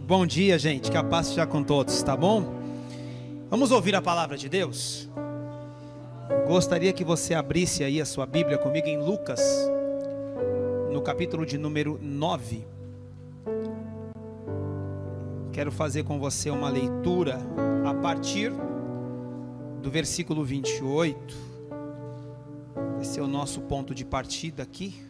Bom dia, gente, que a paz esteja com todos, tá bom? Vamos ouvir a palavra de Deus? Gostaria que você abrisse aí a sua Bíblia comigo em Lucas, no capítulo de número 9. Quero fazer com você uma leitura a partir do versículo 28. Esse é o nosso ponto de partida aqui.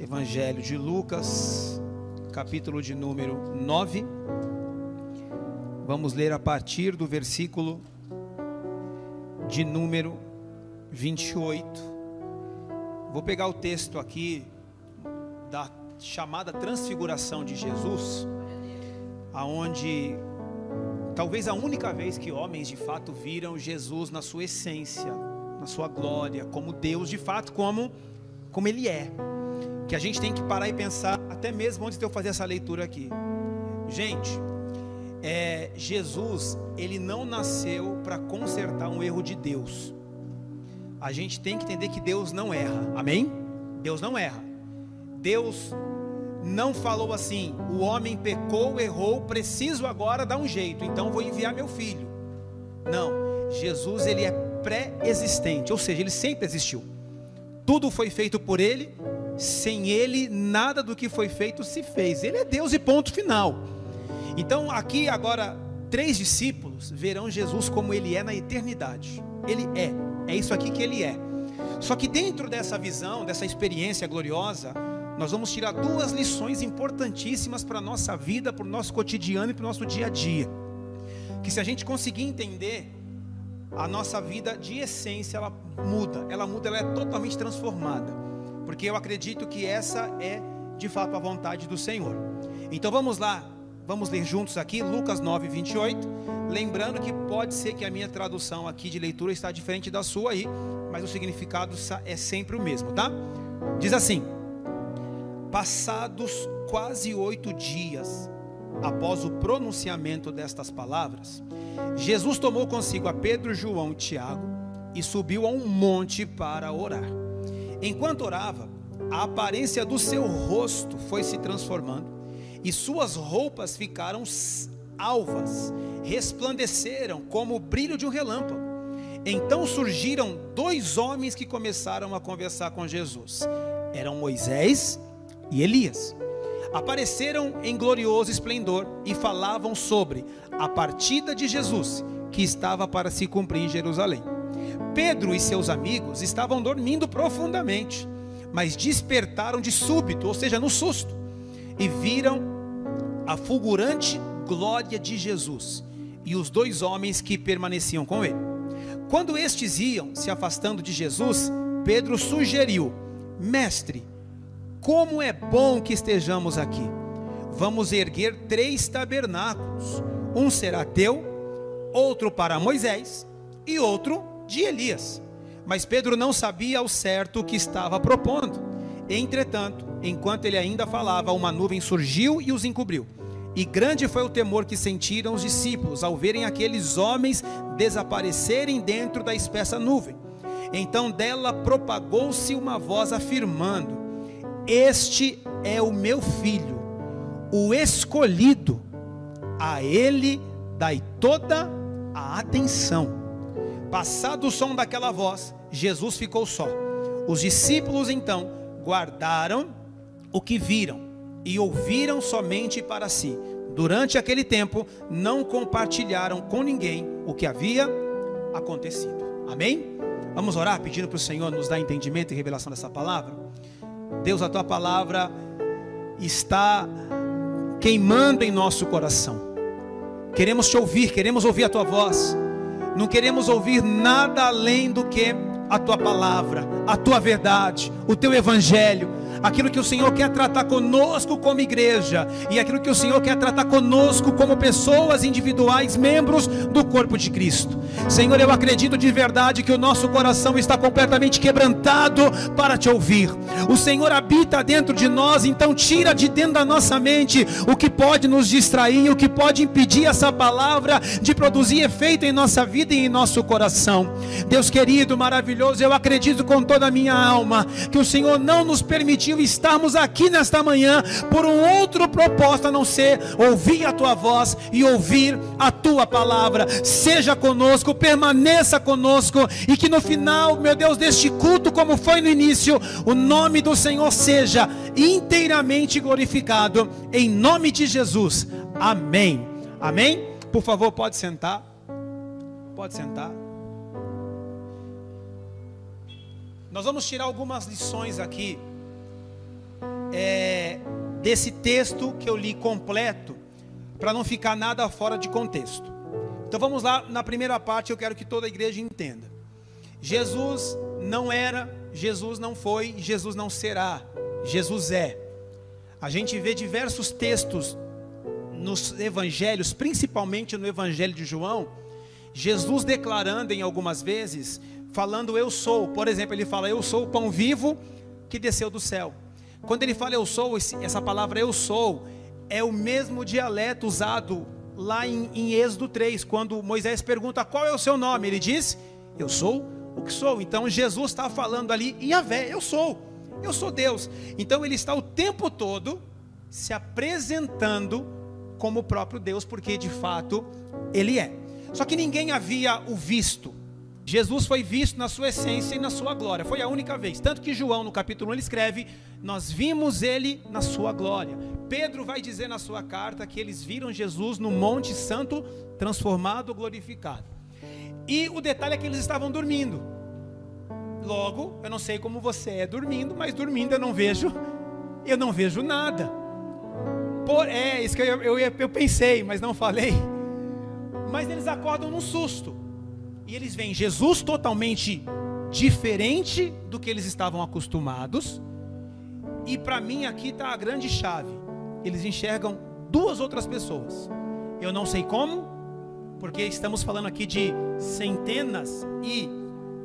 Evangelho de Lucas, capítulo de número 9. Vamos ler a partir do versículo de número 28. Vou pegar o texto aqui da chamada transfiguração de Jesus, aonde talvez a única vez que homens de fato viram Jesus na sua essência, na sua glória, como Deus de fato, como Ele é. Que a gente tem que parar e pensar, até mesmo antes de eu fazer essa leitura aqui. Gente, Jesus, Ele não nasceu para consertar um erro de Deus. A gente tem que entender que Deus não erra, amém? Deus não erra. Deus não falou assim: o homem pecou, errou, preciso agora dar um jeito, então vou enviar meu filho. Não, Jesus, Ele é pré-existente, ou seja, Ele sempre existiu. Tudo foi feito por Ele. Sem Ele, nada do que foi feito se fez. Ele é Deus e ponto final. Então aqui agora, 3 discípulos verão Jesus como Ele é na eternidade. Ele é isso aqui que Ele é. Só que dentro dessa visão, dessa experiência gloriosa, nós vamos tirar 2 lições importantíssimas para a nossa vida, para o nosso cotidiano e para o nosso dia a dia. Que se a gente conseguir entender, a nossa vida de essência, ela é totalmente transformada. Porque eu acredito que essa é de fato a vontade do Senhor. Então vamos lá, vamos ler juntos aqui Lucas 9, 28. Lembrando que pode ser que a minha tradução aqui de leitura está diferente da sua aí, mas o significado é sempre o mesmo, tá? Diz assim: passados quase 8 dias após o pronunciamento destas palavras, Jesus tomou consigo a Pedro, João e Tiago e subiu a um monte para orar. Enquanto orava, a aparência do seu rosto foi se transformando e suas roupas ficaram alvas, resplandeceram como o brilho de um relâmpago. Então surgiram 2 homens que começaram a conversar com Jesus. Eram Moisés e Elias. Apareceram em glorioso esplendor e falavam sobre a partida de Jesus, que estava para se cumprir em Jerusalém. Pedro e seus amigos estavam dormindo profundamente, mas despertaram de súbito, ou seja, no susto, e viram a fulgurante glória de Jesus e os 2 homens que permaneciam com ele. Quando estes iam se afastando de Jesus, Pedro sugeriu: mestre, como é bom que estejamos aqui. Vamos erguer 3 tabernáculos, um será teu, outro para Moisés e outro de Elias. Mas Pedro não sabia ao certo o que estava propondo. Entretanto, enquanto ele ainda falava, uma nuvem surgiu e os encobriu. E grande foi o temor que sentiram os discípulos ao verem aqueles homens desaparecerem dentro da espessa nuvem. Então dela propagou-se uma voz afirmando: este é o meu filho, o escolhido, a ele dai toda a atenção. Passado o som daquela voz, Jesus ficou só. Os discípulos então guardaram o que viram e ouviram somente para si. Durante aquele tempo não compartilharam com ninguém o que havia acontecido. Amém? Vamos orar pedindo para o Senhor nos dar entendimento e revelação dessa palavra. Deus, a tua palavra está queimando em nosso coração. Queremos te ouvir, queremos ouvir a tua voz. Não queremos ouvir nada além do que a tua palavra, a tua verdade, o teu evangelho, aquilo que o Senhor quer tratar conosco como igreja, e aquilo que o Senhor quer tratar conosco como pessoas individuais, membros do corpo de Cristo. Senhor, eu acredito de verdade que o nosso coração está completamente quebrantado para te ouvir. O Senhor habita dentro de nós, então tira de dentro da nossa mente o que pode nos distrair, o que pode impedir essa palavra de produzir efeito em nossa vida e em nosso coração. Deus querido, maravilhoso, eu acredito com toda a minha alma que o Senhor não nos permitiu motivo estarmos aqui nesta manhã por um outro propósito a não ser ouvir a tua voz e ouvir a tua palavra. Seja conosco, permaneça conosco, e que no final, meu Deus, deste culto, como foi no início, o nome do Senhor seja inteiramente glorificado, em nome de Jesus, amém, amém. Por favor, pode sentar, pode sentar. Nós vamos tirar algumas lições aqui desse texto que eu li completo, para não ficar nada fora de contexto. Então vamos lá, na primeira parte eu quero que toda a igreja entenda. Jesus não era, Jesus não foi, Jesus não será, Jesus é. A gente vê diversos textos nos evangelhos, principalmente no evangelho de João, Jesus declarando em algumas vezes, falando eu sou. Por exemplo, ele fala eu sou o pão vivo que desceu do céu. Quando ele fala eu sou, essa palavra eu sou é o mesmo dialeto usado lá em Êxodo 3, quando Moisés pergunta qual é o seu nome, ele diz eu sou o que sou. Então Jesus está falando ali, Yahvé, eu sou Deus. Então ele está o tempo todo se apresentando como o próprio Deus, porque de fato ele é. Só que ninguém havia o visto. Jesus foi visto na sua essência e na sua glória, foi a única vez, tanto que João no capítulo 1 ele escreve, nós vimos ele na sua glória. Pedro vai dizer na sua carta que eles viram Jesus no Monte Santo, transformado, glorificado. E o detalhe é que eles estavam dormindo. Logo, eu não sei como você é dormindo, mas dormindo eu não vejo nada. É isso que eu pensei, mas não falei. Mas eles acordam num susto. E eles veem Jesus totalmente diferente do que eles estavam acostumados. E para mim aqui está a grande chave. Eles enxergam duas outras pessoas. Eu não sei como, porque estamos falando aqui de centenas e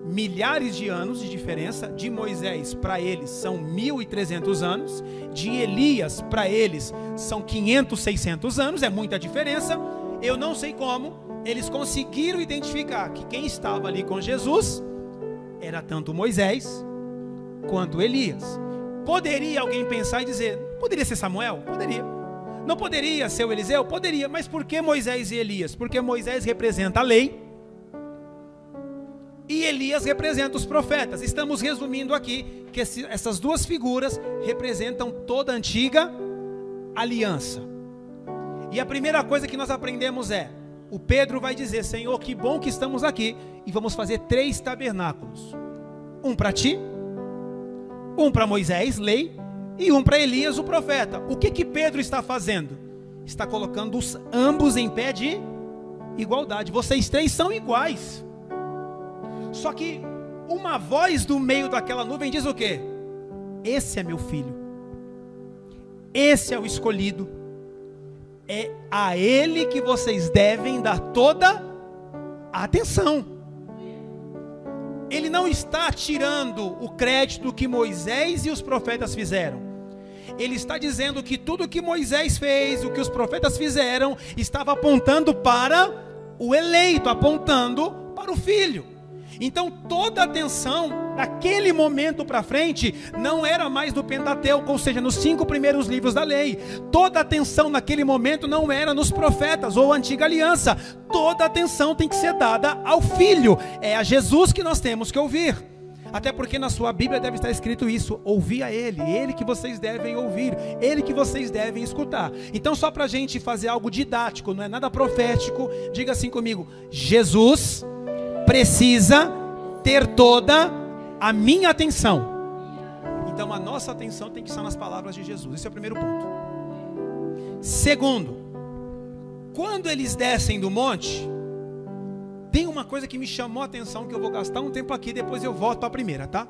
milhares de anos de diferença. De Moisés para eles são 1.300 anos. De Elias para eles são 500, 600 anos. É muita diferença. Eu não sei como eles conseguiram identificar que quem estava ali com Jesus era tanto Moisés quanto Elias. Poderia alguém pensar e dizer, poderia ser Samuel? Poderia. Não poderia ser o Eliseu? Poderia. Mas por que Moisés e Elias? Porque Moisés representa a lei e Elias representa os profetas. Estamos resumindo aqui que essas duas figuras representam toda a antiga aliança. E a primeira coisa que nós aprendemos o Pedro vai dizer, Senhor, que bom que estamos aqui, e vamos fazer 3 tabernáculos, um para ti, um para Moisés, lei, e um para Elias, o profeta. O que Pedro está fazendo? Está colocando ambos em pé de igualdade. Vocês 3 são iguais. Só que uma voz do meio daquela nuvem diz o quê? Esse é meu filho, esse é o escolhido, é a ele que vocês devem dar toda a atenção. Ele não está tirando o crédito que Moisés e os profetas fizeram. Ele está dizendo que tudo que Moisés fez, o que os profetas fizeram, estava apontando para o eleito, apontando para o filho. Então toda a atenção daquele momento para frente não era mais do Pentateuco, ou seja, nos 5 primeiros livros da lei. Toda a atenção naquele momento não era nos profetas ou antiga aliança. Toda a atenção tem que ser dada ao Filho. É a Jesus que nós temos que ouvir. Até porque na sua Bíblia deve estar escrito isso: ouvi a Ele, Ele que vocês devem ouvir, Ele que vocês devem escutar. Então, só para a gente fazer algo didático, não é nada profético, diga assim comigo: Jesus precisa ter toda a minha atenção. Então a nossa atenção tem que estar nas palavras de Jesus. Esse é o primeiro ponto. Segundo, quando eles descem do monte, tem uma coisa que me chamou a atenção, que eu vou gastar um tempo aqui, depois eu volto para a primeira, tá?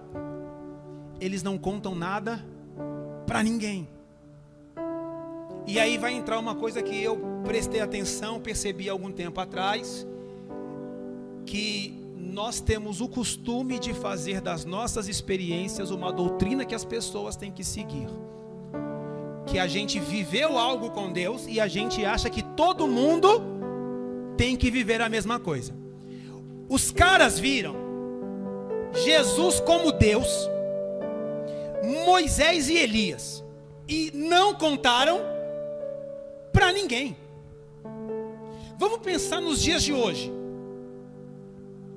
Eles não contam nada para ninguém. E aí vai entrar uma coisa que eu prestei atenção, percebi algum tempo atrás, que nós temos o costume de fazer das nossas experiências uma doutrina que as pessoas têm que seguir. Que a gente viveu algo com Deus e a gente acha que todo mundo tem que viver a mesma coisa. Os caras viram Jesus como Deus Moisés e Elias, e não contaram para ninguém. Vamos pensar nos dias de hoje.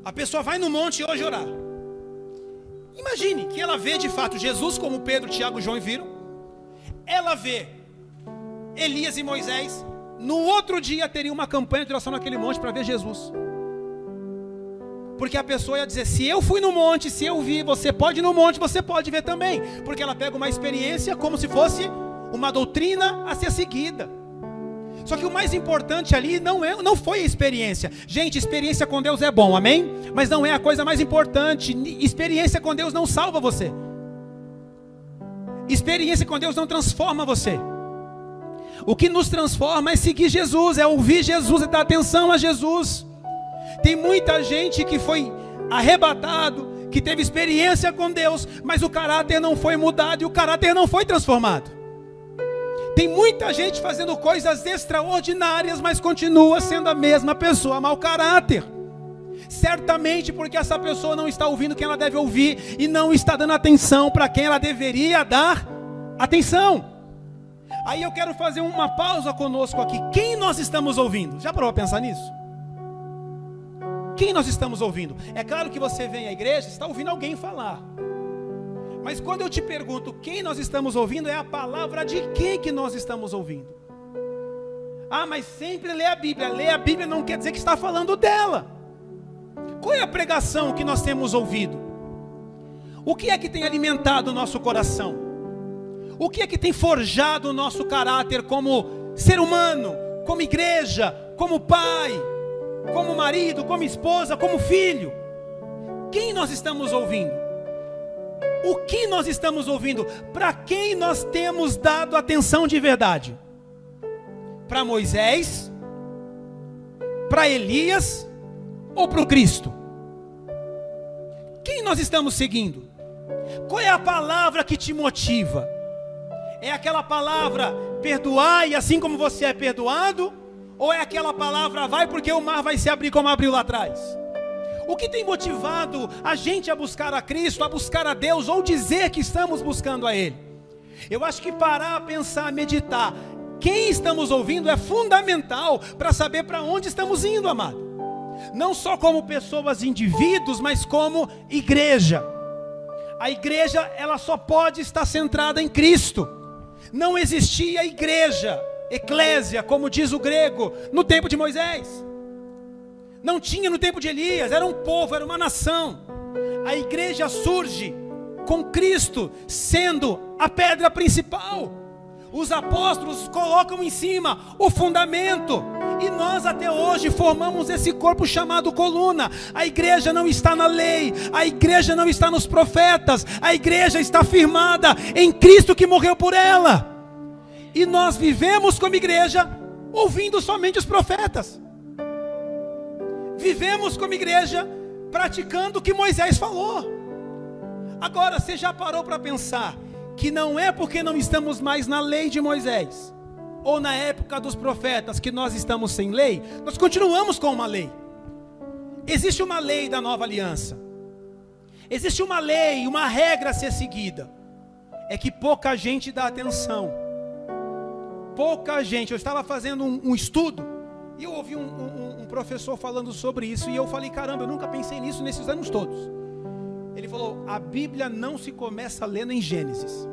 A pessoa vai no monte hoje orar. Imagine que ela vê de fato Jesus, como Pedro, Tiago e João viram. Ela vê Elias e Moisés. No outro dia teria uma campanha de oração naquele monte para ver Jesus. Porque a pessoa ia dizer, se eu fui no monte, se eu vi, você pode ir no monte, você pode ver também. Porque ela pega uma experiência como se fosse uma doutrina a ser seguida. Só que o mais importante ali não foi a experiência. Gente, experiência com Deus é bom, amém? Mas não é a coisa mais importante. Experiência com Deus não salva você. Experiência com Deus não transforma você. O que nos transforma é seguir Jesus, é ouvir Jesus, é dar atenção a Jesus. Tem muita gente que foi arrebatado, que teve experiência com Deus, mas o caráter não foi mudado e o caráter não foi transformado. Tem muita gente fazendo coisas extraordinárias, mas continua sendo a mesma pessoa, mau caráter. Certamente porque essa pessoa não está ouvindo quem ela deve ouvir e não está dando atenção para quem ela deveria dar atenção. Aí eu quero fazer uma pausa conosco aqui. Quem nós estamos ouvindo? Já parou para pensar nisso? Quem nós estamos ouvindo? É claro que você vem à igreja, está ouvindo alguém falar. Mas quando eu te pergunto quem nós estamos ouvindo, é a palavra de quem que nós estamos ouvindo. Ah, mas sempre lê a Bíblia. Ler a Bíblia não quer dizer que está falando dela. Qual é a pregação que nós temos ouvido? O que é que tem alimentado o nosso coração? O que é que tem forjado o nosso caráter como ser humano, como igreja, como pai, como marido, como esposa, como filho? Quem nós estamos ouvindo? O que nós estamos ouvindo? Para quem nós temos dado atenção de verdade? Para Moisés? Para Elias? Ou para o Cristo? Quem nós estamos seguindo? Qual é a palavra que te motiva? É aquela palavra, perdoai assim como você é perdoado? Ou é aquela palavra, vai porque o mar vai se abrir como abriu lá atrás? O que tem motivado a gente a buscar a Cristo, a buscar a Deus, ou dizer que estamos buscando a Ele? Eu acho que parar, pensar, meditar, quem estamos ouvindo é fundamental para saber para onde estamos indo, amado. Não só como pessoas, indivíduos, mas como igreja. A igreja, ela só pode estar centrada em Cristo. Não existia igreja, eclésia, como diz o grego, no tempo de Moisés. Não tinha no tempo de Elias, era um povo, era uma nação. A igreja surge com Cristo sendo a pedra principal. Os apóstolos colocam em cima o fundamento. E nós até hoje formamos esse corpo chamado coluna. A igreja não está na lei, a igreja não está nos profetas, a igreja está firmada em Cristo que morreu por ela. E nós vivemos como igreja ouvindo somente os profetas. Vivemos como igreja praticando o que Moisés falou. Agora, você já parou para pensar que não é porque não estamos mais na lei de Moisés ou na época dos profetas que nós estamos sem lei? Nós continuamos com uma lei. Existe uma lei da nova aliança. Existe uma lei, uma regra a ser seguida. É que pouca gente dá atenção. Pouca gente. Eu estava fazendo um estudo e eu ouvi um professor falando sobre isso, e eu falei, caramba, eu nunca pensei nisso nesses anos todos. Ele falou, a Bíblia não se começa lendo em Gênesis.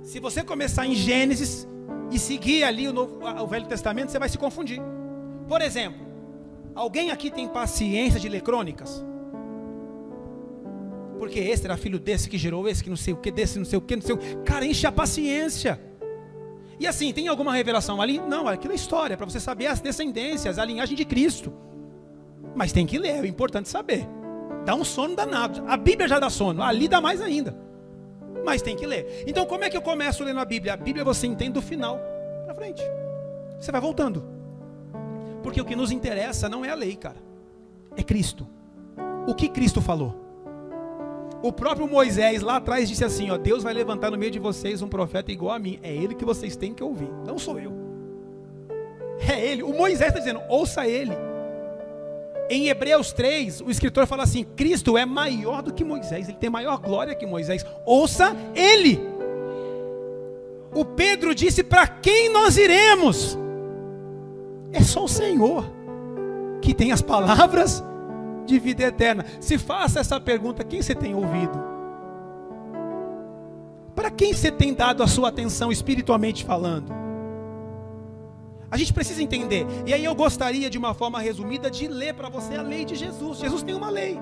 Se você começar em Gênesis e seguir ali o Velho Testamento, você vai se confundir. Por exemplo, alguém aqui tem paciência de ler crônicas? Porque esse era filho desse que gerou esse, que não sei o que, desse não sei o que, não sei o que. Cara, enche a paciência. E assim, tem alguma revelação ali? Não, aquilo é história, para você saber as descendências, a linhagem de Cristo. Mas tem que ler, é importante saber. Dá um sono danado. A Bíblia já dá sono, ali dá mais ainda. Mas tem que ler. Então como é que eu começo lendo a Bíblia? A Bíblia você entende do final para frente. Você vai voltando. Porque o que nos interessa não é a lei, cara. É Cristo. O que Cristo falou? O próprio Moisés lá atrás disse assim, ó, Deus vai levantar no meio de vocês um profeta igual a mim. É ele que vocês têm que ouvir, não sou eu. É ele. O Moisés está dizendo, ouça ele. Em Hebreus 3, o escritor fala assim: Cristo é maior do que Moisés, ele tem maior glória que Moisés, ouça ele. O Pedro disse: para quem nós iremos? É só o Senhor que tem as palavras de vida eterna. Se faça essa pergunta: quem você tem ouvido? Para quem você tem dado a sua atenção espiritualmente falando? A gente precisa entender. E aí eu gostaria, de uma forma resumida, de ler para você a lei de Jesus. Jesus tem uma lei.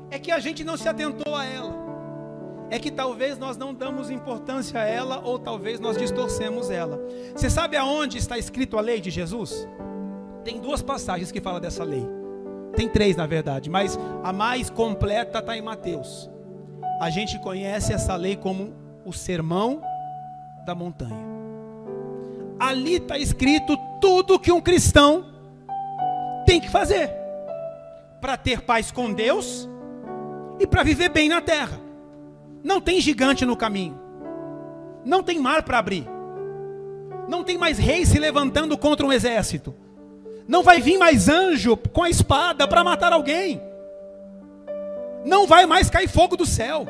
É que a gente não se atentou a ela. É que talvez nós não damos importância a ela, ou talvez nós distorcemos ela. Você sabe aonde está escrito a lei de Jesus? Tem 2 passagens que falam dessa lei. Tem 3 na verdade, mas a mais completa está em Mateus. A gente conhece essa lei como o Sermão da Montanha. Ali está escrito tudo que um cristão tem que fazer para ter paz com Deus e para viver bem na terra. Não tem gigante no caminho, não tem mar para abrir, não tem mais rei se levantando contra um exército, não vai vir mais anjo com a espada para matar alguém, não vai mais cair fogo do céu,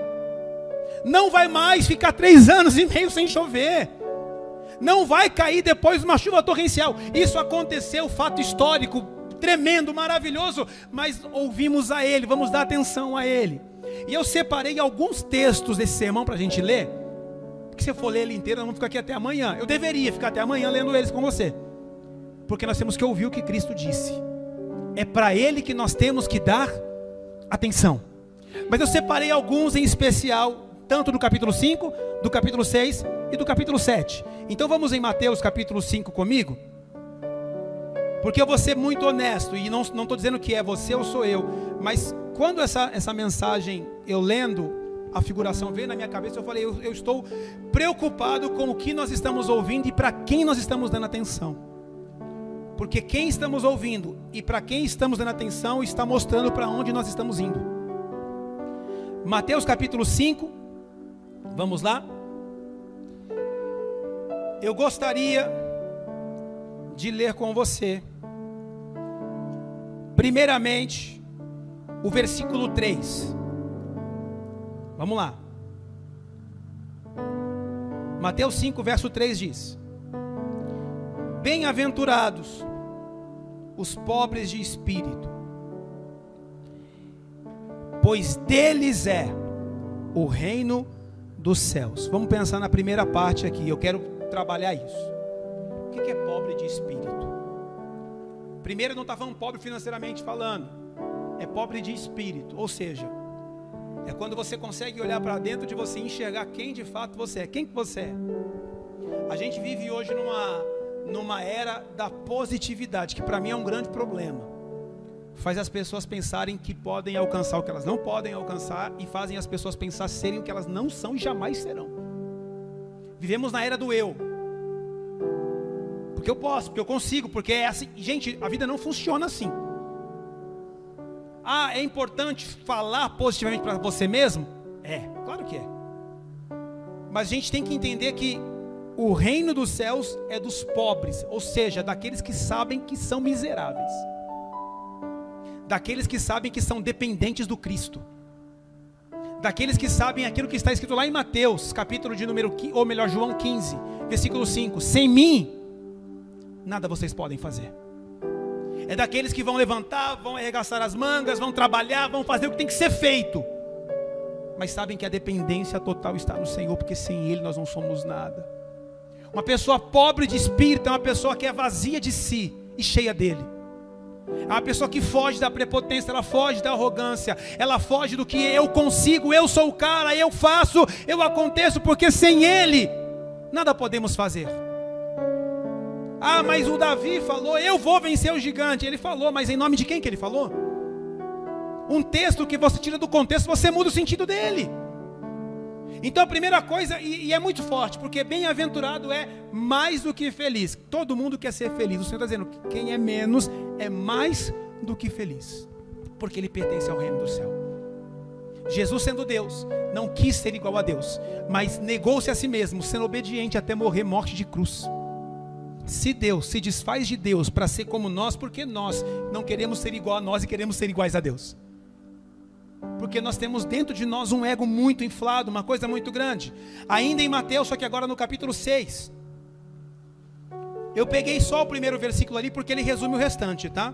não vai mais ficar 3 anos e meio sem chover, não vai cair depois uma chuva torrencial. Isso aconteceu, fato histórico, tremendo, maravilhoso, mas ouvimos a ele, vamos dar atenção a ele. E eu separei alguns textos desse sermão para a gente ler, porque se eu for ler ele inteiro, nós vamos ficar aqui até amanhã. Eu deveria ficar até amanhã lendo eles com você, porque nós temos que ouvir o que Cristo disse. É para ele que nós temos que dar atenção. Mas eu separei alguns em especial, tanto do capítulo 5, do capítulo 6 e do capítulo 7. Então vamos em Mateus capítulo 5 comigo, porque eu vou ser muito honesto, e não estou dizendo que é você ou sou eu, mas quando essa mensagem, eu lendo, a figuração veio na minha cabeça, eu falei, eu estou preocupado com o que nós estamos ouvindo e para quem nós estamos dando atenção. Porque quem estamos ouvindo e para quem estamos dando atenção está mostrando para onde nós estamos indo. Mateus capítulo 5, vamos lá. Eu gostaria de ler com você, primeiramente, o versículo 3. Vamos lá. Mateus 5, verso 3 diz: bem-aventurados os pobres de espírito, pois deles é o reino dos céus. Vamos pensar na primeira parte aqui, eu quero trabalhar isso. O que é pobre de espírito? Primeiro, não está falando pobre financeiramente falando, é pobre de espírito, ou seja, é quando você consegue olhar para dentro de você e enxergar quem de fato você é, quem que você é. A gente vive hoje numa era da positividade, que para mim é um grande problema. Faz as pessoas pensarem que podem alcançar o que elas não podem alcançar, e fazem as pessoas pensar serem o que elas não são e jamais serão. Vivemos na era do eu. Porque eu posso, porque eu consigo, porque é assim. Gente, a vida não funciona assim. Ah, é importante falar positivamente para você mesmo? É, claro que é. Mas a gente tem que entender que o reino dos céus é dos pobres, ou seja, daqueles que sabem que são miseráveis, daqueles que sabem que são dependentes do Cristo, daqueles que sabem aquilo que está escrito lá em Mateus, capítulo de número 15, ou melhor, João 15, versículo 5, sem mim, nada vocês podem fazer. É daqueles que vão levantar, vão arregaçar as mangas, vão trabalhar, vão fazer o que tem que ser feito, mas sabem que a dependência total está no Senhor, porque sem Ele nós não somos nada. Uma pessoa pobre de espírito é uma pessoa que é vazia de si e cheia dele. É uma pessoa que foge da prepotência, ela foge da arrogância, ela foge do que eu consigo, eu sou o cara, eu faço, eu aconteço, porque sem Ele nada podemos fazer. Ah, mas o Davi falou, eu vou vencer o gigante. Ele falou, mas em nome de quem que ele falou? Um texto que você tira do contexto, você muda o sentido dele. Então a primeira coisa, e é muito forte, porque bem-aventurado é mais do que feliz. Todo mundo quer ser feliz. O Senhor está dizendo que quem é menos é mais do que feliz, porque ele pertence ao reino do céu. Jesus, sendo Deus, não quis ser igual a Deus, mas negou-se a si mesmo, sendo obediente até morrer morte de cruz. Se Deus se desfaz de Deus para ser como nós, porque nós não queremos ser igual a nós e queremos ser iguais a Deus? Porque nós temos dentro de nós um ego muito inflado, uma coisa muito grande. Ainda em Mateus, só que agora no capítulo 6. Eu peguei só o primeiro versículo ali porque ele resume o restante, tá?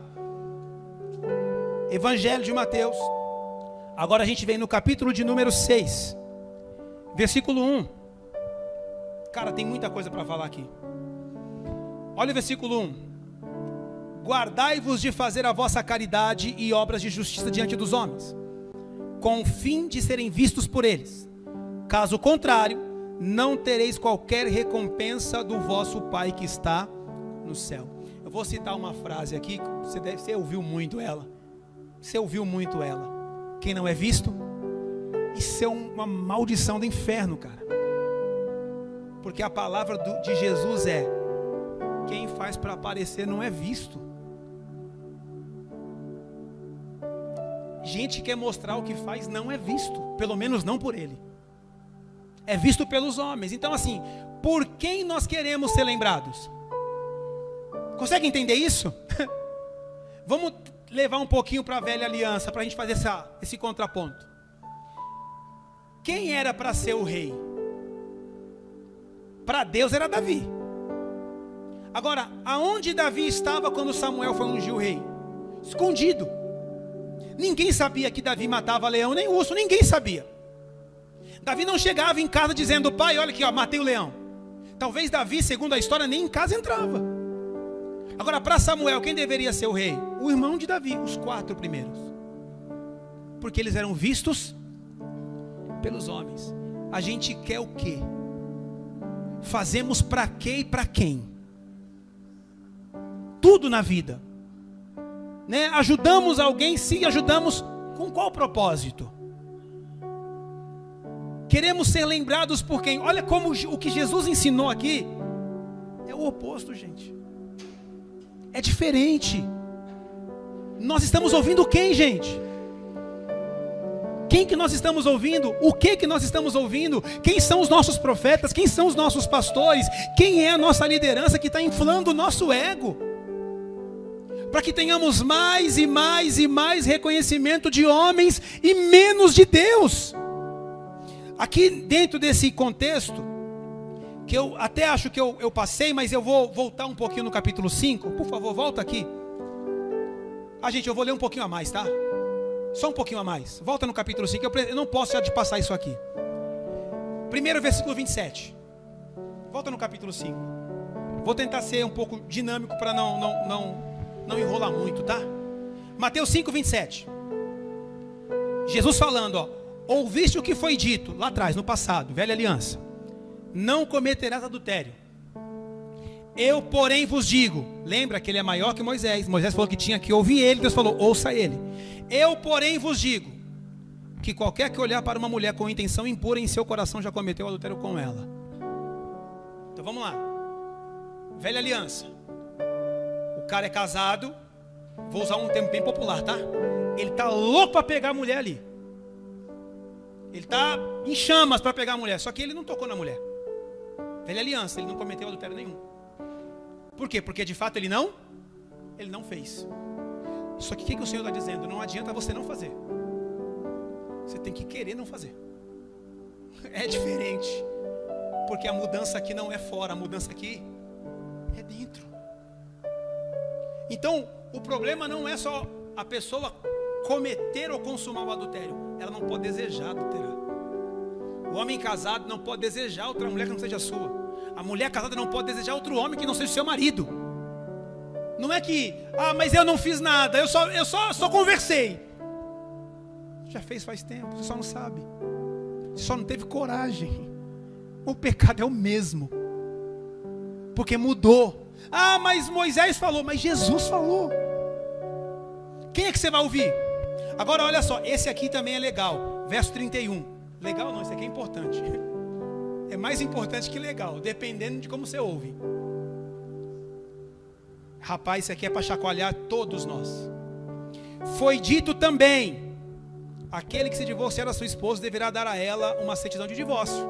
Evangelho de Mateus. Agora a gente vem no capítulo de número 6, versículo 1. Cara, tem muita coisa para falar aqui. Olha o versículo 1. Guardai-vos de fazer a vossa caridade e obras de justiça diante dos homens, com o fim de serem vistos por eles. Caso contrário, não tereis qualquer recompensa do vosso Pai que está no céu. Eu vou citar uma frase aqui, você ouviu muito ela. Você ouviu muito ela. Quem não é visto, isso é uma maldição do inferno, cara. Porque a palavra de Jesus é: quem faz para aparecer não é visto. Gente que quer mostrar o que faz não é visto, pelo menos não por ele. É visto pelos homens. Então assim, por quem nós queremos ser lembrados? Consegue entender isso? Vamos levar um pouquinho para a velha aliança, para a gente fazer esse contraponto. Quem era para ser o rei? Para Deus era Davi. Agora, aonde Davi estava quando Samuel foi ungir o rei? Escondido. Ninguém sabia que Davi matava leão nem urso, ninguém sabia. Davi não chegava em casa dizendo: pai, olha aqui, ó, matei o leão. Talvez Davi, segundo a história, nem em casa entrava. Agora, para Samuel, quem deveria ser o rei? O irmão de Davi, os 4 primeiros. Porque eles eram vistos pelos homens. A gente quer o quê? Fazemos para quê e para quem? Tudo na vida, né? Ajudamos alguém, sim, ajudamos com qual propósito? Queremos ser lembrados por quem? Olha como o que Jesus ensinou aqui é o oposto, gente. É diferente. Nós estamos ouvindo quem, gente? Quem que nós estamos ouvindo? O que nós estamos ouvindo? Quem são os nossos profetas? Quem são os nossos pastores? Quem é a nossa liderança que está inflando o nosso ego? Para que tenhamos mais e mais e mais reconhecimento de homens e menos de Deus. Aqui dentro desse contexto, que eu até acho que eu passei, mas eu vou voltar um pouquinho no capítulo 5. Por favor, volta aqui. Gente, eu vou ler um pouquinho a mais, tá? Só um pouquinho a mais. Volta no capítulo 5, eu não posso já te passar isso aqui. Primeiro versículo 27. Volta no capítulo 5. Vou tentar ser um pouco dinâmico para não enrolar muito, tá? Mateus 5, 27. Jesus falando, ó: ouviste o que foi dito lá atrás, no passado, velha aliança: não cometerás adultério. Eu, porém, vos digo. Lembra que ele é maior que Moisés. Moisés falou que tinha que ouvir ele. Deus falou: ouça ele. Eu, porém, vos digo que qualquer que olhar para uma mulher com intenção impura em seu coração já cometeu adultério com ela. Então vamos lá. Velha aliança. O cara é casado. Vou usar um termo bem popular, tá? Ele está louco para pegar a mulher ali. Ele está em chamas para pegar a mulher. Só que ele não tocou na mulher. Velha aliança, ele não cometeu adultério nenhum. Por quê? Porque de fato ele não fez. Só que o que o Senhor está dizendo? Não adianta você não fazer. Você tem que querer não fazer. É diferente. Porque a mudança aqui não é fora, a mudança aqui é dentro. Então, o problema não é só a pessoa cometer ou consumar o adultério. Ela não pode desejar adulterar. O homem casado não pode desejar outra mulher que não seja a sua. A mulher casada não pode desejar outro homem que não seja o seu marido. Não é que, mas eu não fiz nada, eu só conversei. Já fez faz tempo, você só não sabe. Você só não teve coragem. O pecado é o mesmo. Porque mudou. Mas Moisés falou, mas Jesus falou. Quem é que você vai ouvir? Agora olha só, esse aqui também é legal. Verso 31. Legal não, esse aqui é importante. É mais importante que legal, dependendo de como você ouve. Rapaz, isso aqui é para chacoalhar todos nós. Foi dito também: aquele que se divorciar da sua esposa deverá dar a ela uma certidão de divórcio.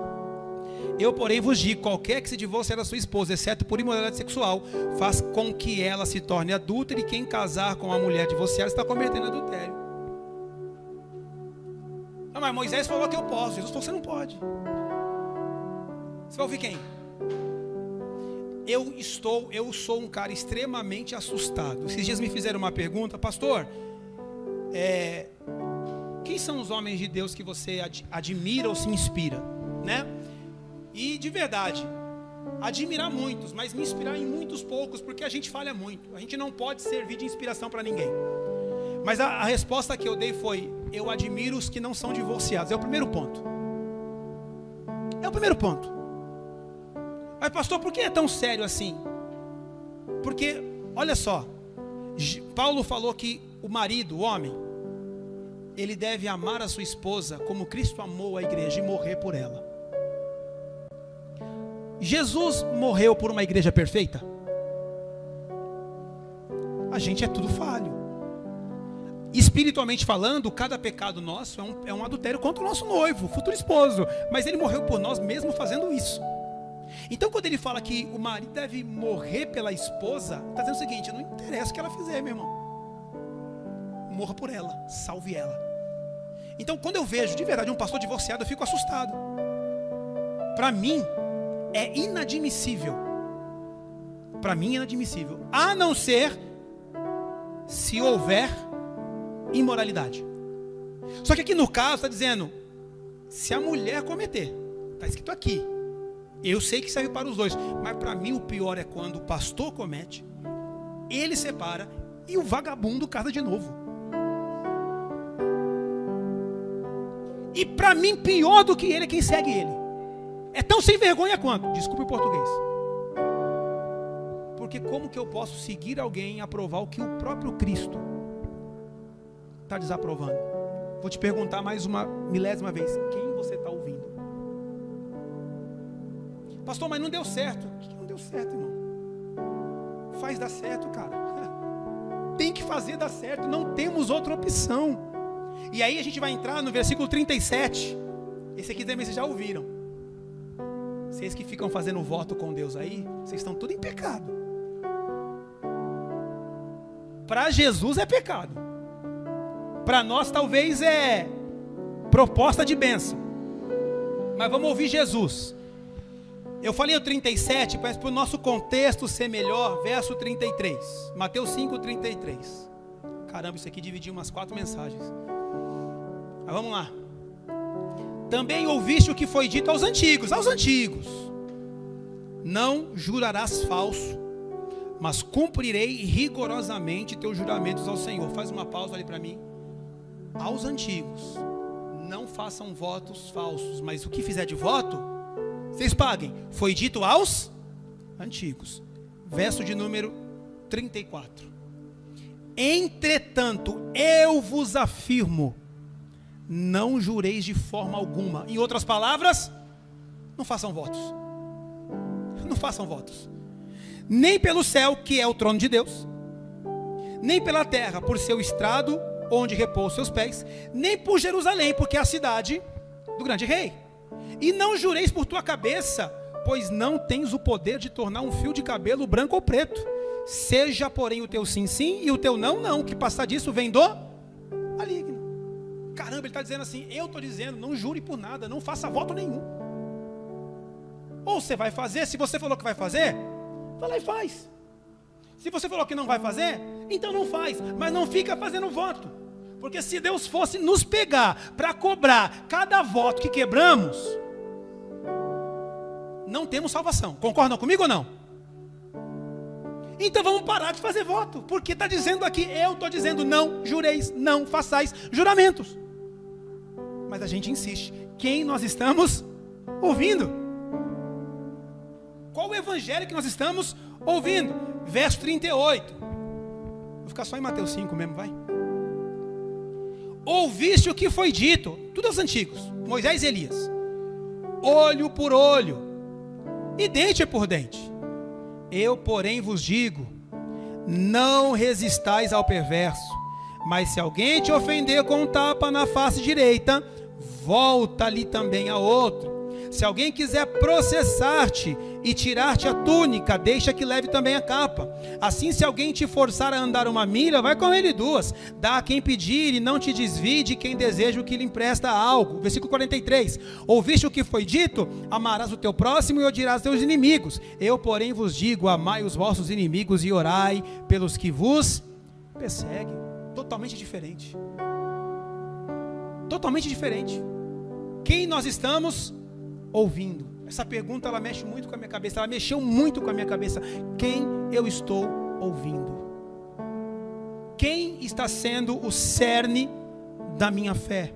Eu, porém, vos digo, qualquer que se divorciar da sua esposa, exceto por imoralidade sexual, faz com que ela se torne adúltera, e quem casar com a mulher divorciada está cometendo adultério. Não, mas Moisés falou que eu posso, Jesus falou que você não pode. Você vai ouvir quem? Eu sou um cara extremamente assustado. Esses dias me fizeram uma pergunta, pastor, quem são os homens de Deus que você admira ou se inspira, né? E de verdade, admirar muitos, mas me inspirar em muitos poucos, porque a gente falha muito. A gente não pode servir de inspiração para ninguém. Mas a resposta que eu dei foi: eu admiro os que não são divorciados. É o primeiro ponto. É o primeiro ponto. Mas pastor, por que é tão sério assim? Porque, olha só, Paulo falou que o marido, o homem, ele deve amar a sua esposa como Cristo amou a igreja e morrer por ela. Jesus morreu por uma igreja perfeita? A gente é tudo falho. Espiritualmente falando, cada pecado nosso é um adultério contra o nosso noivo, futuro esposo. Mas ele morreu por nós mesmo fazendo isso. Então quando ele fala que o marido deve morrer pela esposa, está dizendo o seguinte: não interessa o que ela fizer, meu irmão, morra por ela, salve ela. Então quando eu vejo de verdade um pastor divorciado, eu fico assustado. Para mim é inadmissível. Para mim é inadmissível, a não ser se houver imoralidade. Só que aqui no caso está dizendo, se a mulher cometer, está escrito aqui. Eu sei que serve para os dois, mas para mim o pior é quando o pastor comete, ele separa e o vagabundo casa de novo. E para mim pior do que ele é quem segue ele. É tão sem vergonha quanto, desculpe o português. Porque como que eu posso seguir alguém e aprovar o que o próprio Cristo está desaprovando? Vou te perguntar mais uma milésima vez, quem você está ouvindo? Pastor, mas não deu certo. O que não deu certo, irmão? Faz dar certo, cara. Tem que fazer dar certo, não temos outra opção. E aí a gente vai entrar no versículo 37. Esse aqui também vocês já ouviram. Vocês que ficam fazendo voto com Deus aí, vocês estão tudo em pecado. Para Jesus é pecado. Para nós talvez é proposta de bênção. Mas vamos ouvir Jesus. Eu falei o 37, mas para o nosso contexto ser melhor, verso 33. Mateus 5, 33. Caramba, isso aqui dividiu umas 4 mensagens. Mas vamos lá. Também ouviste o que foi dito aos antigos. Não jurarás falso, mas cumprirei rigorosamente teus juramentos ao Senhor. Faz uma pausa ali para mim. Aos antigos, não façam votos falsos, mas o que fizer de voto, vocês paguem. Foi dito aos antigos. Verso de número 34. Entretanto, eu vos afirmo, não jureis de forma alguma. Em outras palavras, não façam votos. Não façam votos. Nem pelo céu, que é o trono de Deus, nem pela terra, por seu estrado, onde repousa os seus pés, nem por Jerusalém, porque é a cidade do grande rei. E não jureis por tua cabeça, pois não tens o poder de tornar um fio de cabelo branco ou preto. Seja, porém, o teu sim, sim, e o teu não, não, que passar disso vem do maligno. Caramba, ele está dizendo assim, eu estou dizendo, não jure por nada, não faça voto nenhum. Ou você vai fazer, se você falou que vai fazer, vai lá e faz. Se você falou que não vai fazer, então não faz, mas não fica fazendo voto. Porque se Deus fosse nos pegar para cobrar cada voto que quebramos, não temos salvação. Concordam comigo ou não? Então vamos parar de fazer voto, porque está dizendo aqui, eu estou dizendo não jureis, não façais juramentos. Mas a gente insiste. Quem nós estamos ouvindo? Qual o evangelho que nós estamos ouvindo? Verso 38. Vou ficar só em Mateus 5 mesmo, vai. Ouviste o que foi dito, tudo aos antigos, Moisés e Elias, olho por olho e dente por dente. Eu, porém, vos digo, não resistais ao perverso, mas se alguém te ofender com um tapa na face direita, volta-lhe também a outro. Se alguém quiser processar-te e tirar-te a túnica, deixa que leve também a capa. Assim, se alguém te forçar a andar 1 milha, vai com ele 2. Dá a quem pedir e não te desvie de quem deseja o que lhe empresta algo. Versículo 43. Ouviste o que foi dito? Amarás o teu próximo e odiarás teus inimigos. Eu, porém, vos digo, amai os vossos inimigos e orai pelos que vos perseguem. Totalmente diferente. Totalmente diferente. Quem nós estamos ouvindo? Essa pergunta, ela mexe muito com a minha cabeça. Ela mexeu muito com a minha cabeça. Quem eu estou ouvindo? Quem está sendo o cerne da minha fé?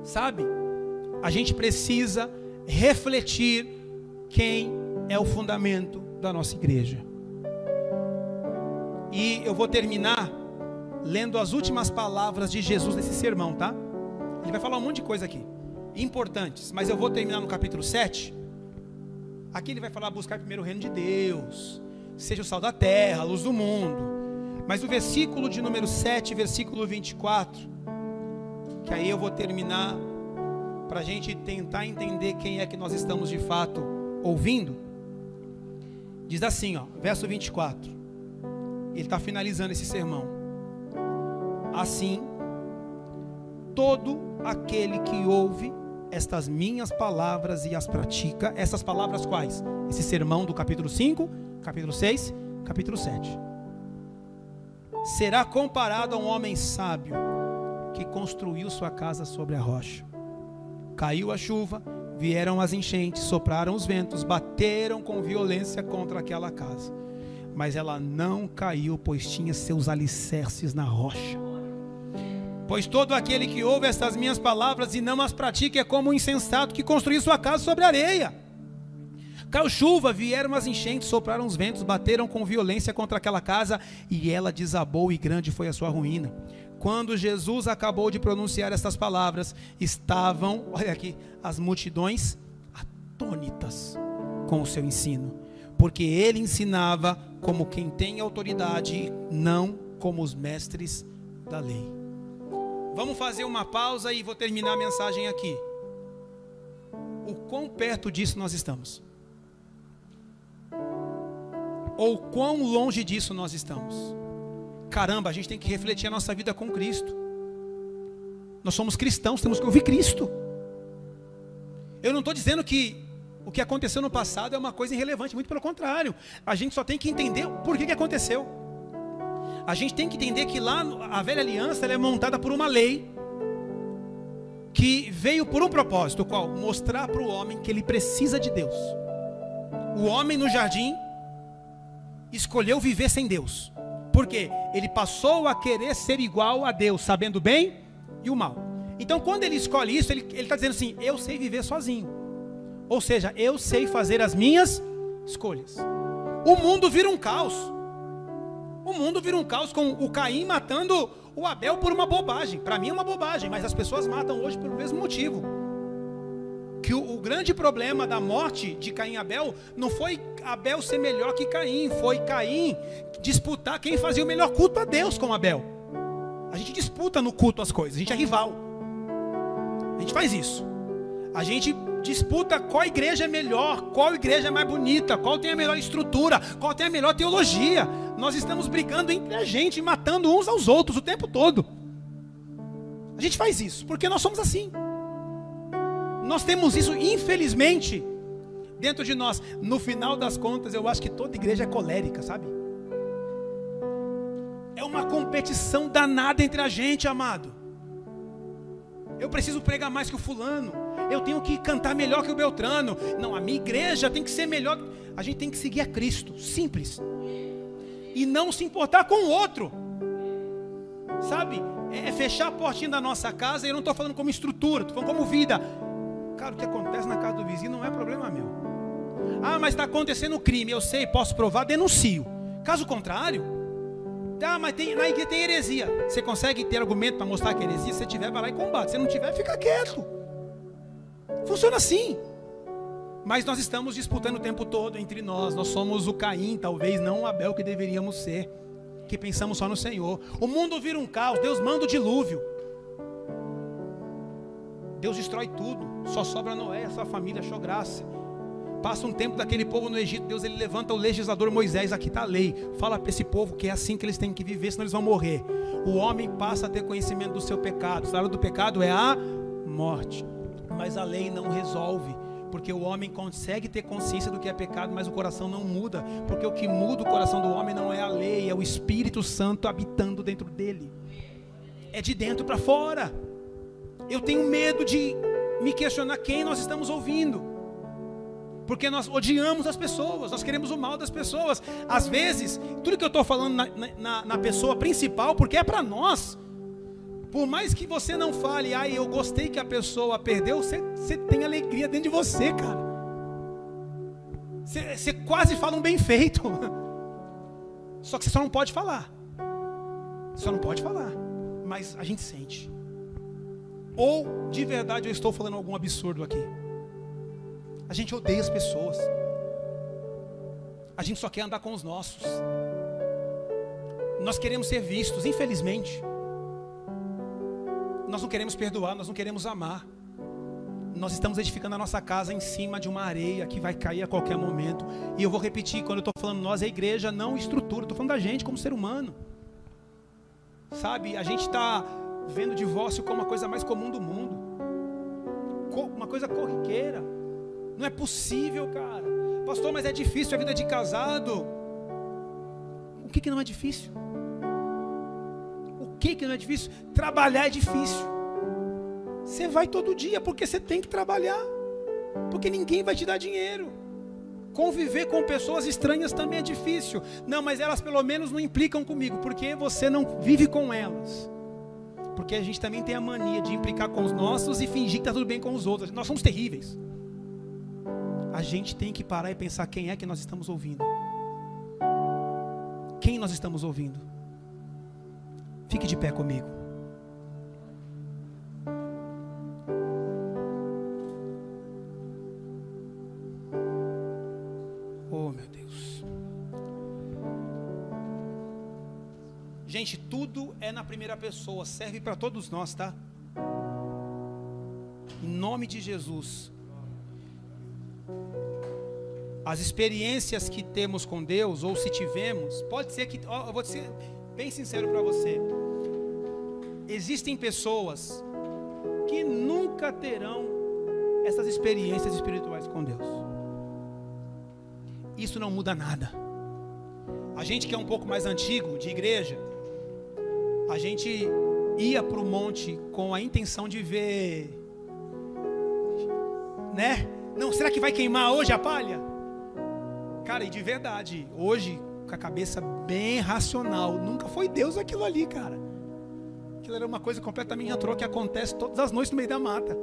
Sabe? A gente precisa refletir quem é o fundamento da nossa igreja. E eu vou terminar lendo as últimas palavras de Jesus nesse sermão, tá? Ele vai falar um monte de coisa aqui, importantes, mas eu vou terminar no capítulo 7. Aqui ele vai falar: buscar primeiro o reino de Deus, seja o sal da terra, a luz do mundo. Mas o versículo de número 7, versículo 24, que aí eu vou terminar, para a gente tentar entender quem é que nós estamos de fato ouvindo. Diz assim, ó, verso 24, ele está finalizando esse sermão. Assim, todo aquele que ouve estas minhas palavras e as pratica. Essas palavras quais? Esse sermão do capítulo 5, capítulo 6, capítulo 7. Será comparado a um homem sábio que construiu sua casa sobre a rocha. Caiu a chuva, vieram as enchentes, sopraram os ventos, bateram com violência contra aquela casa. Mas ela não caiu, pois tinha seus alicerces na rocha. Pois todo aquele que ouve estas minhas palavras e não as pratica é como um insensato que construiu sua casa sobre a areia. Caiu chuva, vieram as enchentes, sopraram os ventos, bateram com violência contra aquela casa e ela desabou e grande foi a sua ruína. Quando Jesus acabou de pronunciar estas palavras, estavam, olha aqui, as multidões atônitas com o seu ensino, porque ele ensinava como quem tem autoridade, não como os mestres da lei. Vamos fazer uma pausa e vou terminar a mensagem aqui. O quão perto disso nós estamos? Ou quão longe disso nós estamos? Caramba, a gente tem que refletir a nossa vida com Cristo. Nós somos cristãos, temos que ouvir Cristo. Eu não estou dizendo que o que aconteceu no passado é uma coisa irrelevante, muito pelo contrário. A gente só tem que entender por que aconteceu. A gente tem que entender que lá a velha aliança ela é montada por uma lei que veio por um propósito, qual? Mostrar para o homem que ele precisa de Deus. O homem no jardim escolheu viver sem Deus. Por quê? Ele passou a querer ser igual a Deus, sabendo o bem e o mal. Então quando ele escolhe isso, ele está dizendo assim: eu sei viver sozinho. Ou seja, eu sei fazer as minhas escolhas. O mundo vira um caos. O mundo vira um caos com o Caim matando o Abel por uma bobagem. Para mim é uma bobagem, mas as pessoas matam hoje pelo mesmo motivo. Que o grande problema da morte de Caim e Abel não foi Abel ser melhor que Caim, foi Caim disputar quem fazia o melhor culto a Deus com Abel. A gente disputa no culto as coisas, a gente é rival. A gente faz isso. A gente disputa qual igreja é melhor, qual igreja é mais bonita, qual tem a melhor estrutura, qual tem a melhor teologia. Nós estamos brigando entre a gente, matando uns aos outros o tempo todo. A gente faz isso porque nós somos assim. Nós temos isso, infelizmente, dentro de nós. No final das contas, eu acho que toda igreja é colérica, sabe? É uma competição danada entre a gente, amado. Eu preciso pregar mais que o fulano. Eu tenho que cantar melhor que o Beltrano. Não, a minha igreja tem que ser melhor. A gente tem que seguir a Cristo, simples. E não se importar com o outro. Sabe? É fechar a portinha da nossa casa. E eu não estou falando como estrutura, estou falando como vida. Cara, o que acontece na casa do vizinho não é problema meu. Ah, mas está acontecendo crime. Eu sei, posso provar, denuncio. Caso contrário, tá, mas na igreja tem heresia. Você consegue ter argumento para mostrar que é heresia? Se você tiver, vai lá e combate. Se não tiver, fica quieto. Funciona assim. Mas nós estamos disputando o tempo todo entre nós. Nós somos o Caim, talvez, não o Abel que deveríamos ser, que pensamos só no Senhor. O mundo vira um caos. Deus manda o dilúvio. Deus destrói tudo, só sobra Noé e a sua família, achou graça. Passa um tempo daquele povo no Egito, Deus ele levanta o legislador Moisés, aqui está a lei, fala para esse povo que é assim que eles têm que viver, senão eles vão morrer. O homem passa a ter conhecimento do seu pecado, o salário do pecado é a morte, mas a lei não resolve, porque o homem consegue ter consciência do que é pecado, mas o coração não muda, porque o que muda o coração do homem não é a lei, é o Espírito Santo habitando dentro dele, é de dentro para fora. Eu tenho medo de me questionar quem nós estamos ouvindo, porque nós odiamos as pessoas, nós queremos o mal das pessoas. Às vezes, tudo que eu estou falando na pessoa principal, porque é para nós. Por mais que você não fale, eu gostei que a pessoa perdeu, você tem alegria dentro de você, cara. Você quase fala um bem feito. Só que você só não pode falar. Só não pode falar. Mas a gente sente. Ou, de verdade, eu estou falando algum absurdo aqui. A gente odeia as pessoas. A gente só quer andar com os nossos. Nós queremos ser vistos, infelizmente. Nós não queremos perdoar, nós não queremos amar. Nós estamos edificando a nossa casa em cima de uma areia que vai cair a qualquer momento. E eu vou repetir, quando eu estou falando nós, é igreja, não estrutura. Estou falando da gente como ser humano. Sabe, a gente está vendo o divórcio como a coisa mais comum do mundo. Uma coisa corriqueira. Não é possível, cara. Pastor, mas é difícil a vida de casado. O que não é difícil? O que não é difícil? Trabalhar é difícil. Você vai todo dia porque você tem que trabalhar. Porque ninguém vai te dar dinheiro. Conviver com pessoas estranhas também é difícil. Não, mas elas pelo menos não implicam comigo, porque você não vive com elas. Porque a gente também tem a mania de implicar com os nossos e fingir que está tudo bem com os outros. Nós somos terríveis. A gente tem que parar e pensar quem é que nós estamos ouvindo. Quem nós estamos ouvindo? Fique de pé comigo. Oh, meu Deus. Gente, tudo é na primeira pessoa, serve para todos nós, tá? Em nome de Jesus. As experiências que temos com Deus, ou se tivemos, pode ser que, eu vou ser bem sincero para você, existem pessoas que nunca terão essas experiências espirituais com Deus. Isso não muda nada. A gente que é um pouco mais antigo, de igreja, a gente ia para o monte com a intenção de ver, né? Não, será que vai queimar hoje a palha? Cara, e de verdade, hoje, com a cabeça bem racional, nunca foi Deus aquilo ali, cara. Aquilo era uma coisa completamente natural que acontece todas as noites no meio da mata.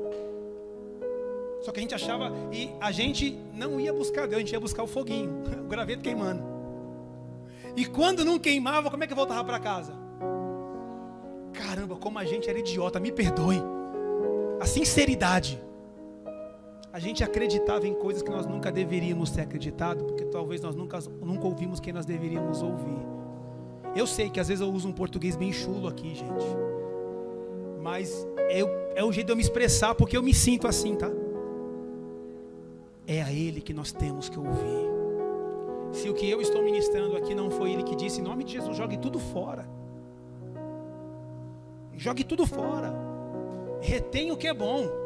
Só que a gente achava, e a gente não ia buscar Deus, a gente ia buscar o foguinho, o graveto queimando. E quando não queimava, como é que eu voltava para casa? Caramba, como a gente era idiota, me perdoe. A sinceridade. A gente acreditava em coisas que nós nunca deveríamos ter acreditado, porque talvez nós nunca ouvimos quem nós deveríamos ouvir. Eu sei que às vezes eu uso um português bem chulo aqui, gente. Mas é o jeito de eu me expressar, porque eu me sinto assim, tá? É a Ele que nós temos que ouvir. Se o que eu estou ministrando aqui não foi Ele que disse, em nome de Jesus, jogue tudo fora. Jogue tudo fora. Retenha o que é bom.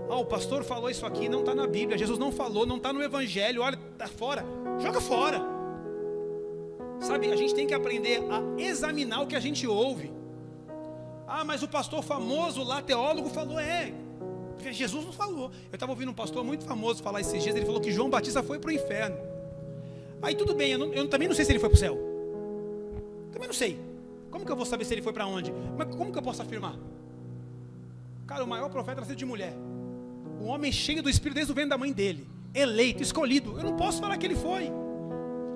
O pastor falou isso aqui, não está na Bíblia. Jesus não falou, não está no Evangelho. Olha, está fora. Joga fora. Sabe, a gente tem que aprender a examinar o que a gente ouve. Mas o pastor famoso lá, teólogo, falou, Jesus não falou. Eu estava ouvindo um pastor muito famoso falar esses dias. Ele falou que João Batista foi para o inferno. Aí tudo bem, eu também não sei se ele foi para o céu. Também não sei. Como que eu vou saber se ele foi para onde? Mas como que eu posso afirmar? Cara, o maior profeta nasceu de mulher. Um homem cheio do Espírito desde o ventre da mãe dele. Eleito, escolhido. Eu não posso falar que ele foi.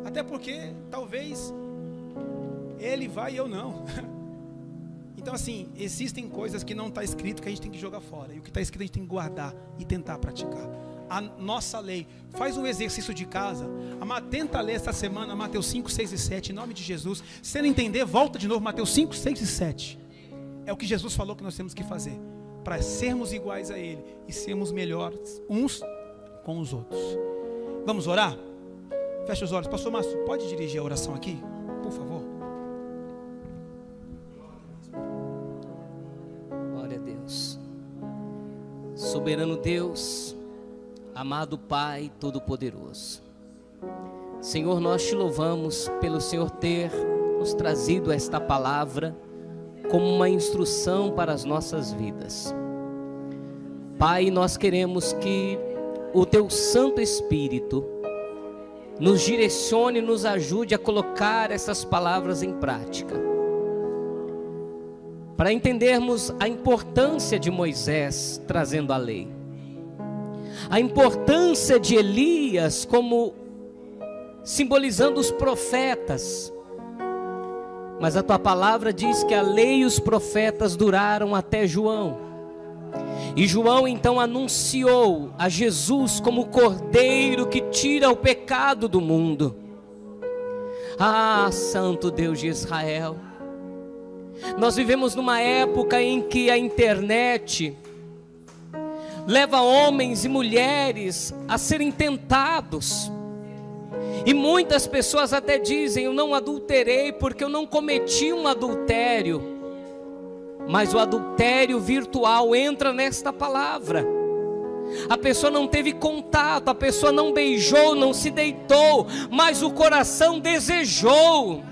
Até porque, talvez, ele vai e eu não. Então assim, existem coisas que não está escrito que a gente tem que jogar fora. E o que está escrito a gente tem que guardar e tentar praticar. A nossa lei. Faz um exercício de casa. Tenta ler esta semana Mateus 5, 6 e 7. Em nome de Jesus. Se não entender, volta de novo Mateus 5, 6 e 7. É o que Jesus falou que nós temos que fazer. para sermos iguais a Ele e sermos melhores uns com os outros. Vamos orar? Feche os olhos. Pastor Márcio, pode dirigir a oração aqui, por favor? Glória a Deus. Soberano Deus, amado Pai Todo-Poderoso, Senhor, nós te louvamos pelo Senhor ter nos trazido esta palavra como uma instrução para as nossas vidas. Pai, nós queremos que o Teu Santo Espírito nos direcione e nos ajude a colocar essas palavras em prática, para entendermos a importância de Moisés trazendo a lei, a importância de Elias como simbolizando os profetas. Mas a tua palavra diz que a lei e os profetas duraram até João. E João então anunciou a Jesus como o Cordeiro que tira o pecado do mundo. Ah, Santo Deus de Israel, nós vivemos numa época em que a internet leva homens e mulheres a serem tentados. E muitas pessoas até dizem: eu não adulterei porque eu não cometi um adultério. Mas o adultério virtual entra nesta palavra. A pessoa não teve contato, a pessoa não beijou, não se deitou, mas o coração desejou.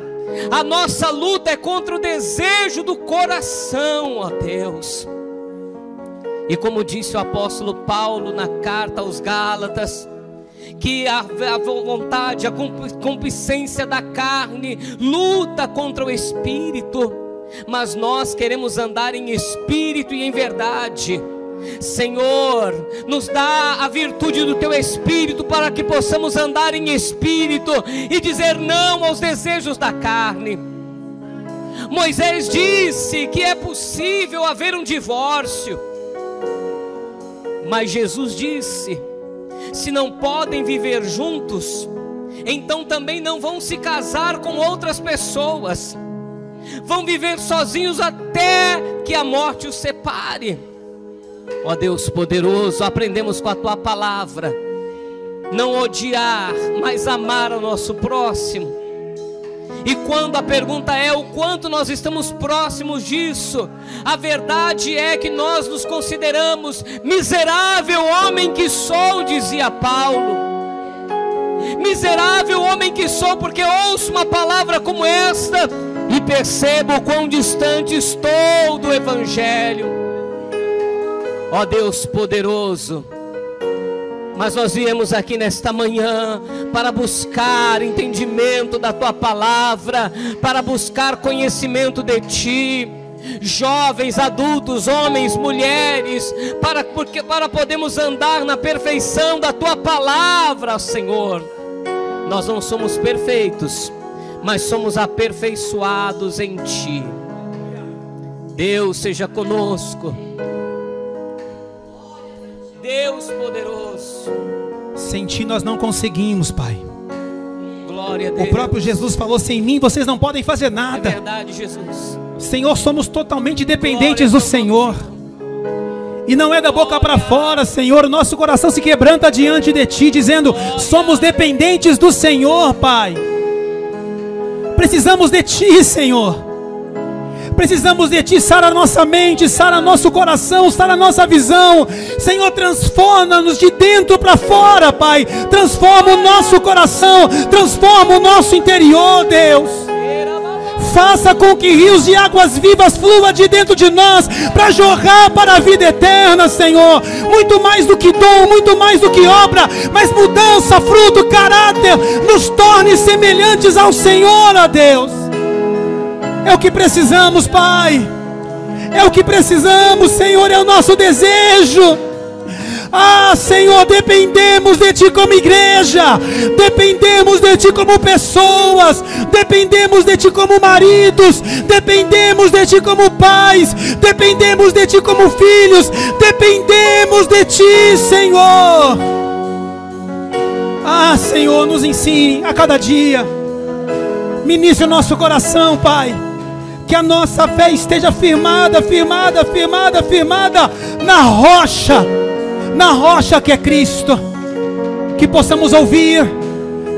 A nossa luta é contra o desejo do coração, ó Deus. E como disse o apóstolo Paulo na carta aos Gálatas, que a vontade, a concupiscência da carne luta contra o Espírito, mas nós queremos andar em Espírito e em verdade. Senhor, nos dá a virtude do Teu Espírito para que possamos andar em Espírito e dizer não aos desejos da carne. Moisés disse que é possível haver um divórcio, mas Jesus disse: se não podem viver juntos, então também não vão se casar com outras pessoas, vão viver sozinhos até que a morte os separe. Ó Deus poderoso, aprendemos com a Tua palavra, não odiar, mas amar ao nosso próximo. E quando a pergunta é o quanto nós estamos próximos disso, a verdade é que nós nos consideramos miserável homem que sou, dizia Paulo. Miserável homem que sou, porque ouço uma palavra como esta e percebo o quão distante estou do Evangelho. Ó Deus poderoso, mas nós viemos aqui nesta manhã para buscar entendimento da Tua palavra, para buscar conhecimento de Ti. Jovens, adultos, homens, mulheres, para podermos andar na perfeição da Tua palavra, Senhor. Nós não somos perfeitos, mas somos aperfeiçoados em Ti. Deus seja conosco. Deus poderoso. Sem Ti nós não conseguimos, Pai. Glória a Deus. O próprio Jesus falou: sem mim vocês não podem fazer nada. É verdade, Jesus. Senhor, somos totalmente dependentes do Senhor. E não é da boca para fora, Senhor. O nosso coração se quebranta diante de Ti, dizendo: somos dependentes do Senhor, Pai. Precisamos de Ti, Senhor. Precisamos de Ti. Sara a nossa mente, sara nosso coração, sara a nossa visão. Senhor, transforma-nos de dentro para fora, Pai. Transforma o nosso coração, transforma o nosso interior, Deus. Faça com que rios de águas vivas fluam de dentro de nós, para jorrar para a vida eterna, Senhor. Muito mais do que dom, muito mais do que obra, mas mudança, fruto, caráter. Nos torne semelhantes ao Senhor, ó Deus. É o que precisamos, Pai. É o que precisamos, Senhor, é o nosso desejo. Ah, Senhor, dependemos de Ti como igreja, dependemos de Ti como pessoas, dependemos de Ti como maridos, dependemos de Ti como pais, dependemos de Ti como filhos, dependemos de Ti, Senhor. Ah, Senhor, nos ensine a cada dia, ministre o nosso coração, Pai. que a nossa fé esteja firmada na rocha que é Cristo, que possamos ouvir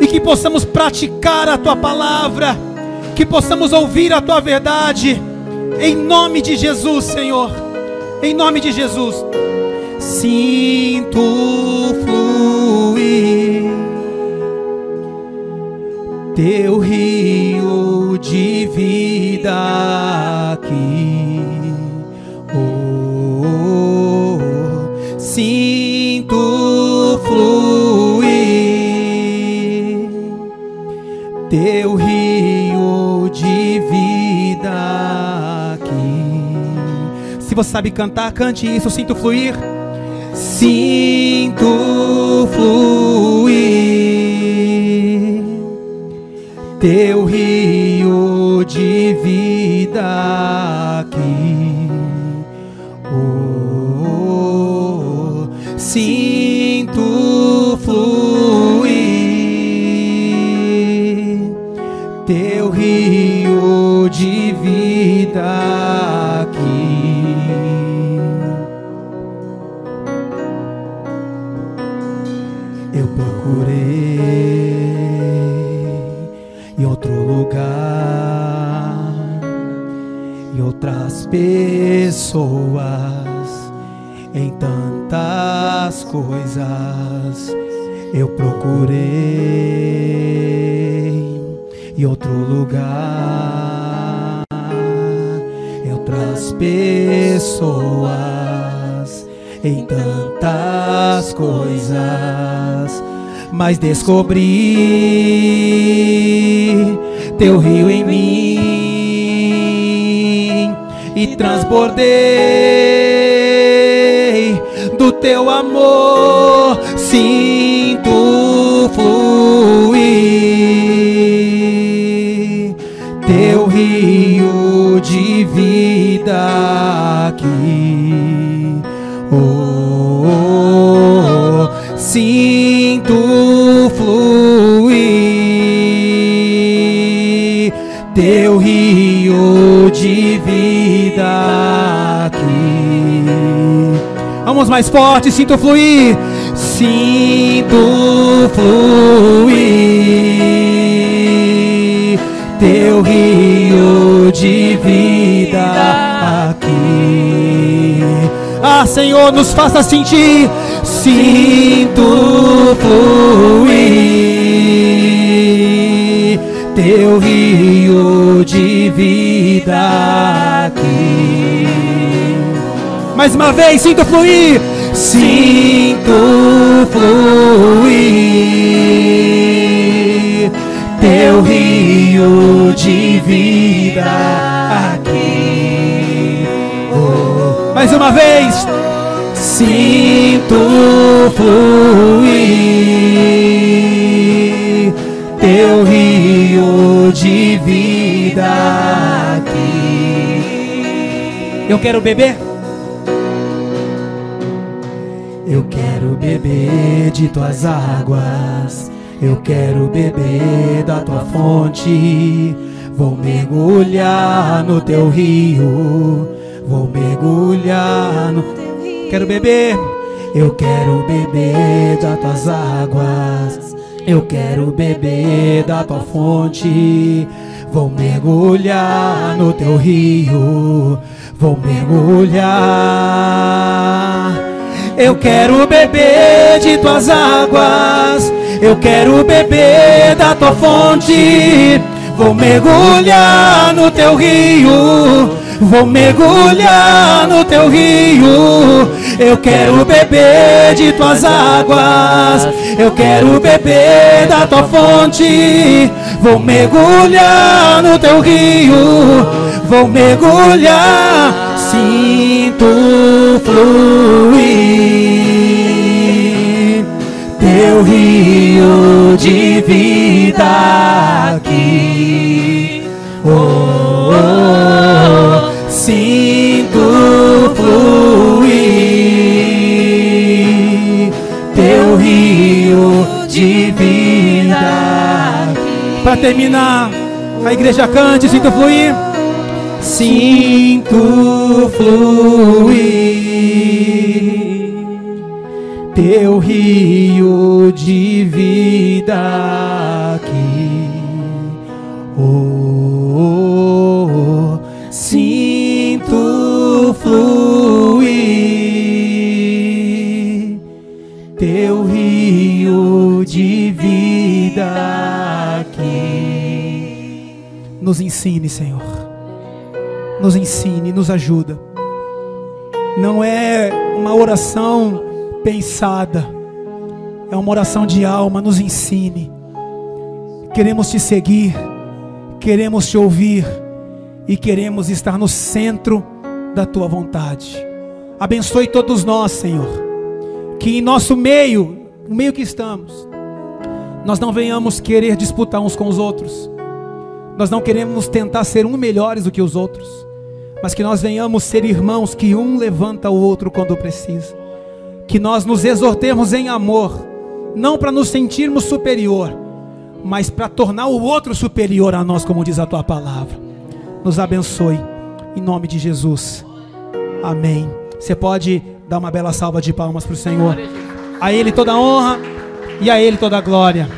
e que possamos praticar a Tua palavra, que possamos ouvir a Tua verdade, em nome de Jesus, Senhor, em nome de Jesus. Sinto fluir Teu rio de vida aqui, sinto fluir Teu rio de vida aqui. Se você sabe cantar, cante isso. Sinto fluir, sinto fluir Teu rio de vida aqui, sinto fluir Teu rio de vida aqui. Eu procurei em outro lugar, em outras pessoas, em tantas coisas. Eu procurei em outro lugar, em outras pessoas, em tantas coisas, mas descobri Teu rio em mim e transbordei do Teu amor. Sinto fluir Teu rio de vida aqui, sinto fluir Teu rio de vida aqui. Vamos mais forte. Sinto fluir, sinto fluir Teu rio de vida aqui. Ah, Senhor, nos faça sentir. Sinto fluir Teu rio de vida aqui. Mais uma vez, sinto fluir, sinto fluir Teu rio de vida aqui. Mais uma vez, sinto fluir Teu rio de vida aqui. Eu quero beber. Eu quero beber de Tuas águas, eu quero beber da Tua fonte. Vou mergulhar no Teu rio, vou mergulhar no Teu rio. Quero beber, eu quero beber das Tuas águas, eu quero beber da Tua fonte. Vou mergulhar no Teu rio, vou mergulhar. Eu quero beber de Tuas águas, eu quero beber da Tua fonte. Vou mergulhar no Teu rio, vou mergulhar no Teu rio. Eu quero beber de Tuas águas, eu quero beber da Tua fonte. Vou mergulhar no Teu rio, vou mergulhar. Sinto fluir Teu rio de vida aqui. Sinto fluir Teu rio de vida. Para terminar, a igreja cante. Sinto fluir, sinto fluir teu rio de vida aqui. Oh, sinto fluir teu rio de vida aqui. Nos ensine, Senhor. Nos ensine, nos ajuda. Não é uma oração pensada, é uma oração de alma. Nos ensine. Queremos te seguir, queremos te ouvir e queremos estar no centro da tua vontade. Abençoe todos nós, Senhor, que em nosso meio, no meio que estamos, nós não venhamos querer disputar uns com os outros, nós não queremos tentar ser melhores do que os outros, mas que nós venhamos ser irmãos, que um levanta o outro quando precisa, que nós nos exortemos em amor, não para nos sentirmos superior, mas para tornar o outro superior a nós, como diz a tua palavra. Nos abençoe, em nome de Jesus, amém. Você pode dar uma bela salva de palmas para o Senhor. A Ele toda a honra e a Ele toda a glória.